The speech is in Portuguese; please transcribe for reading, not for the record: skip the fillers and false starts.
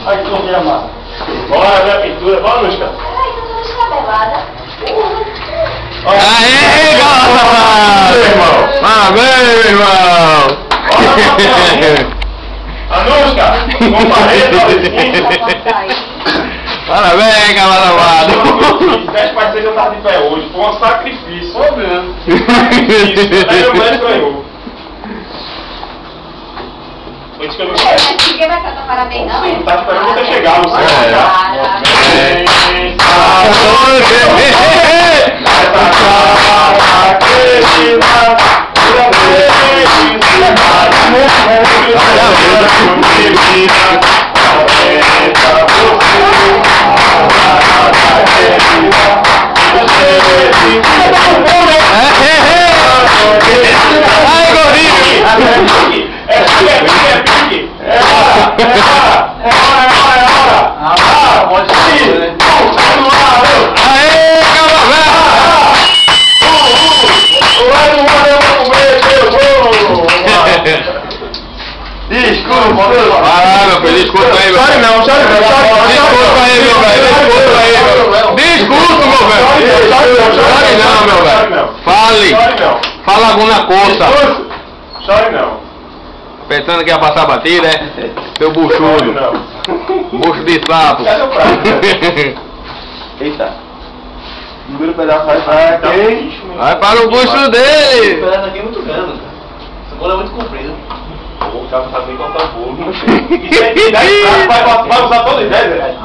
Olha que corzinha massa. Bora ver a pintura. Bora, Lúcia. Peraí, que eu tô descabelada. Aê, galera! Parabéns, meu irmão! Anushka, comparei Parabéns, camarada amado! 10 parceiros já estavam de pé hoje. Foi um sacrifício. Foi mesmo. Sacrifício. Aí o médico ganhou. Foi isso que eu não quero. Ninguém vai cantar parabéns, não? Sim, tá esperando você chegar, você É. chegar. Ai, gordinho! Aê, camarada! Desculpa, Meu filho, desculpa aí, meu Chore não, chore não. Desculpa aí, meu velho. Desculpa aí, meu velho. Desculpa, meu velho. Chore não, meu velho. Fale. Chore não. Fala alguma coisa. Chore não. Pensando que ia passar batida, é? Seu Chore buchudo. não. Bucho de sapo. Cadê o prato? Eita. Segura o pedaço, vai aqui. Vai para o bucho dele. O pedaço aqui é muito grande, cara. Essa bola é muito comprida. O cara não sabe nem cortar o bolo. Isso aí, vai usar todos os 10, velho.